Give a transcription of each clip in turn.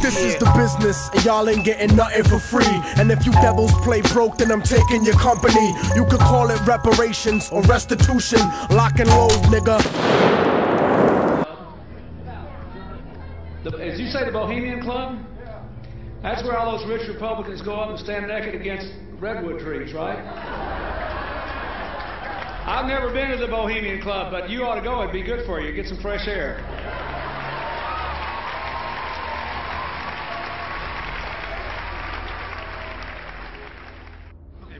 This is the business, and y'all ain't getting nothing for free. And if you devils play broke, then I'm taking your company. You could call it reparations or restitution. Lock and load, nigga. As you say, the Bohemian Club? That's where all those rich Republicans go up and stand naked against redwood trees, right? I've never been to the Bohemian Club, but you ought to go. It'd be good for you. Get some fresh air.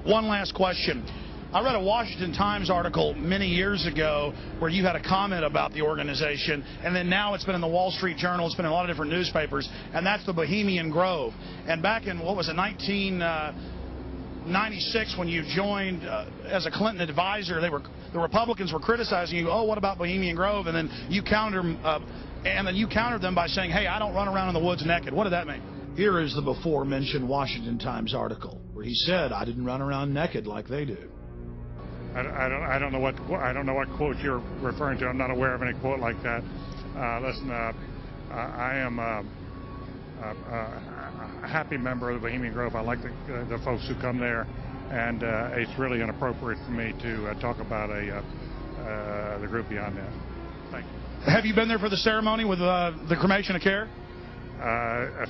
One last question. I read a Washington Times article many years ago where you had a comment about the organization, and then now it's been in the Wall Street Journal, it's been in a lot of different newspapers, and that's the Bohemian Grove. And back in, what was it, 1996, when you joined as a Clinton advisor, the Republicans were criticizing you. Oh, what about Bohemian Grove? And then you countered them by saying, hey, I don't run around in the woods naked. What did that mean? Here is the before-mentioned Washington Times article where he said, I didn't run around naked like they do. I don't know what quote you're referring to. I'm not aware of any quote like that. Listen, I am a happy member of the Bohemian Grove. I like the folks who come there, and it's really inappropriate for me to talk about the group beyond that. Thank you. Have you been there for the ceremony with the cremation of care?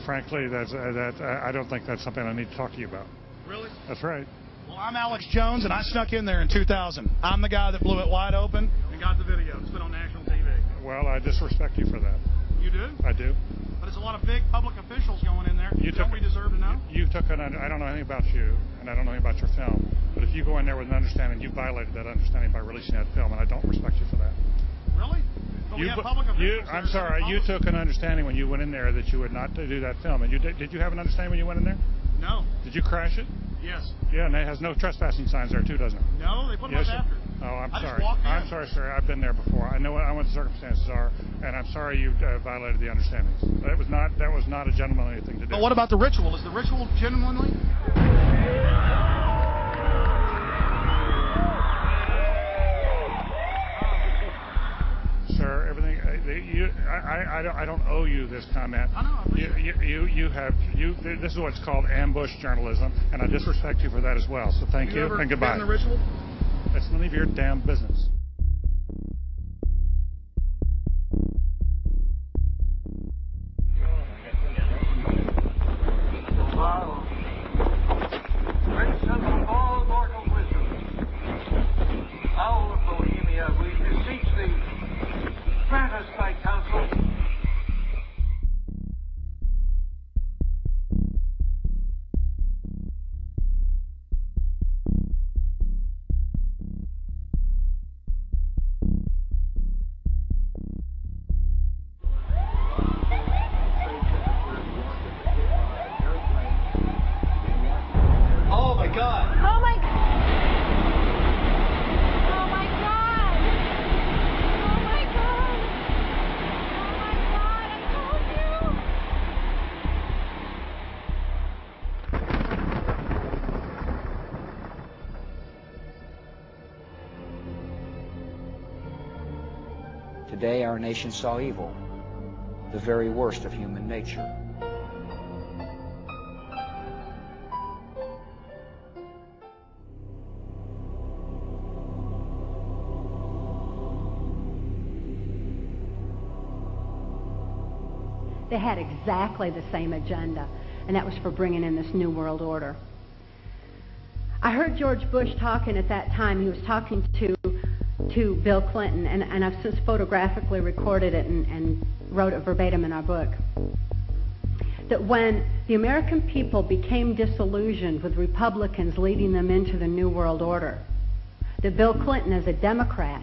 Frankly, I don't think that's something I need to talk to you about. Really? That's right. Well, I'm Alex Jones, and I snuck in there in 2000. I'm the guy that blew it wide open and got the video. It's been on national TV. Well, I disrespect you for that. You do? I do. But there's a lot of big public officials going in there. Don't we deserve to know? I don't know anything about you, and I don't know anything about your film. But if you go in there with an understanding, you violated that understanding by releasing that film, and I don't respect you for that. Really? But we have public officials. I'm sorry. You took an understanding when you went in there that you would not do that film. And did you have an understanding when you went in there? No. Did you crash it? Yes. Yeah, and it has no trespassing signs there too, doesn't it? No, they put them up after. Oh, I'm sorry. Just walked in. I'm sorry, sir. I've been there before. I know what the circumstances are, and I'm sorry you violated the understandings. That was not a gentlemanly thing to do. But what about the ritual? Is the ritual genuinely? Sir, everything. I don't owe you this comment. I know. This is what's called ambush journalism, and I disrespect you for that as well. So thank you and goodbye. The ritual? It's none of your damn business. Wow. Prince of all mortal wisdom, owl of Bohemia, we beseech thee, grant us thy counsel. Oh, my God. Oh, my God. Oh, my God. Oh, my God. Oh, my God. I told you. Today our nation saw evil, the very worst of human nature. They had exactly the same agenda, and that was for bringing in this New World Order. I heard George Bush talking at that time. He was talking to Bill Clinton, and I've since photographically recorded it and wrote it verbatim in our book, that when the American people became disillusioned with Republicans leading them into the New World Order, that Bill Clinton, as a Democrat,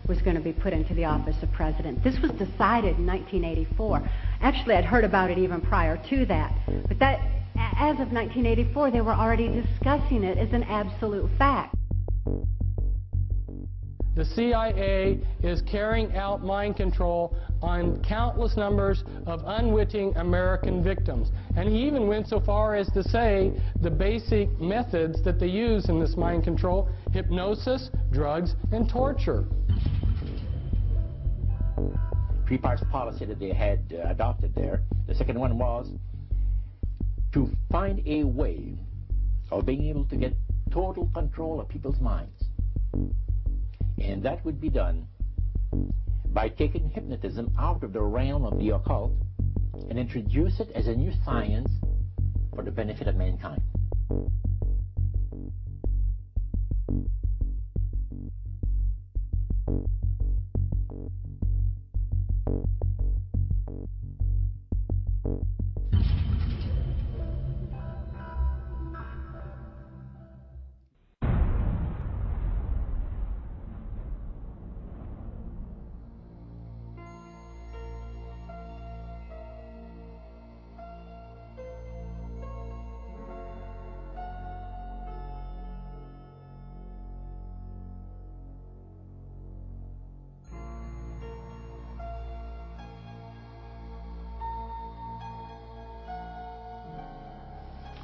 was going to be put into the office of president. This was decided in 1984. Actually, I'd heard about it even prior to that. But that, as of 1984, they were already discussing it as an absolute fact. The CIA is carrying out mind control on countless numbers of unwitting American victims. And he even went so far as to say the basic methods that they use in this mind control: hypnosis, drugs, and torture. three-parts policy that they had adopted there. The second one was to find a way of being able to get total control of people's minds. And that would be done by taking hypnotism out of the realm of the occult and introduce it as a new science for the benefit of mankind.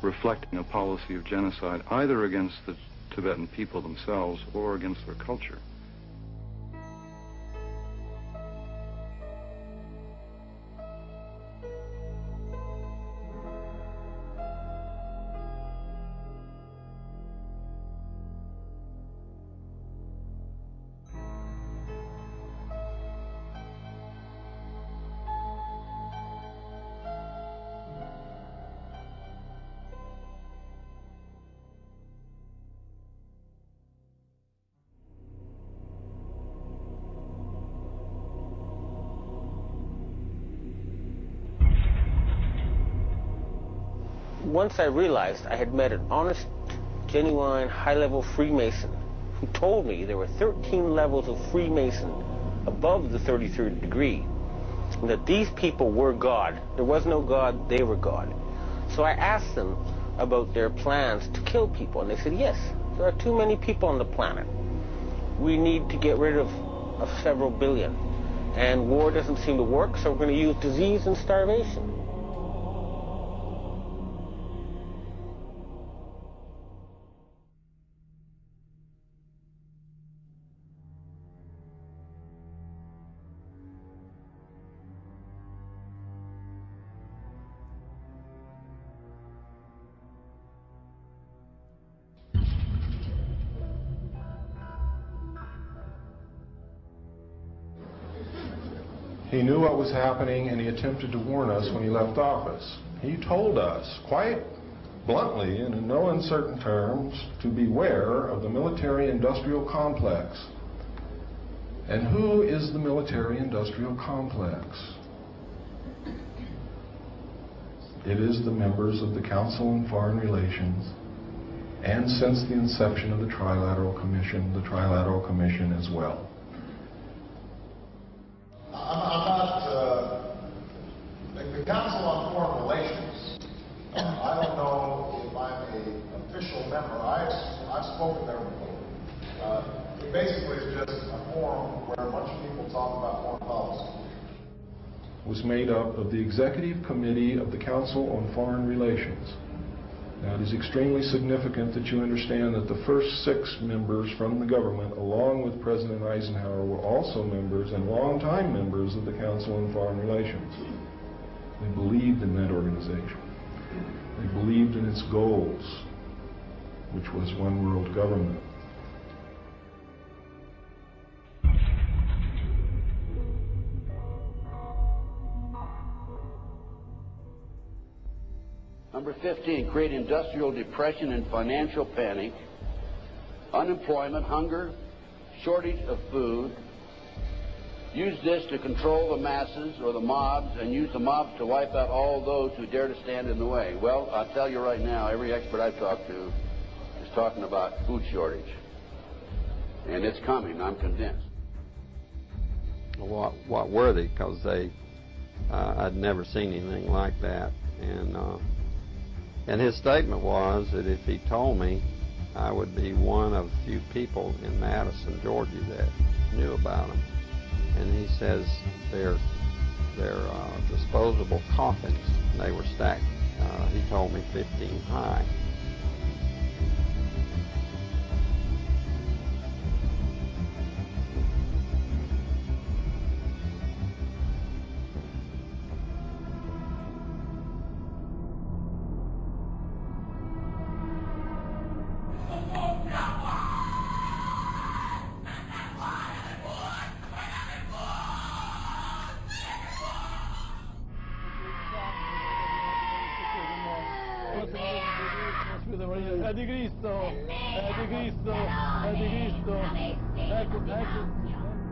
Reflecting a policy of genocide either against the Tibetan people themselves or against their culture. Once I realized I had met an honest, genuine, high-level Freemason who told me there were 13 levels of Freemason above the 33rd degree, and that these people were God. There was no God, they were God. So I asked them about their plans to kill people, and they said, yes, there are too many people on the planet. We need to get rid of several billion, and war doesn't seem to work, so we're going to use disease and starvation. He knew what was happening, and he attempted to warn us when he left office. He told us, quite bluntly and in no uncertain terms, to beware of the military-industrial complex. And who is the military-industrial complex? It is the members of the Council on Foreign Relations, and since the inception of the Trilateral Commission as well. The Council on Foreign Relations, I don't know if I'm an official member. I've spoken there before. It basically is just a forum where a bunch of people talk about foreign policy. Was made up of the Executive Committee of the Council on Foreign Relations. Now, it is extremely significant that you understand that the first 6 members from the government, along with President Eisenhower, were also members and longtime members of the Council on Foreign Relations. They believed in that organization. They believed in its goals, which was one world government. Number 15, create industrial depression and financial panic, unemployment, hunger, shortage of food. Use this to control the masses or the mobs, and use the mobs to wipe out all those who dare to stand in the way. Well, I'll tell you right now, every expert I've talked to is talking about food shortage. And it's coming, I'm convinced. What were they? Because I'd never seen anything like that. And his statement was that if he told me, I would be one of few people in Madison, Georgia that knew about them. And he says they're disposable coffins, and they were stacked, he told me, 15 high. Aspetta Maria, è di Cristo, è di Cristo, è di Cristo. Ecco, ecco.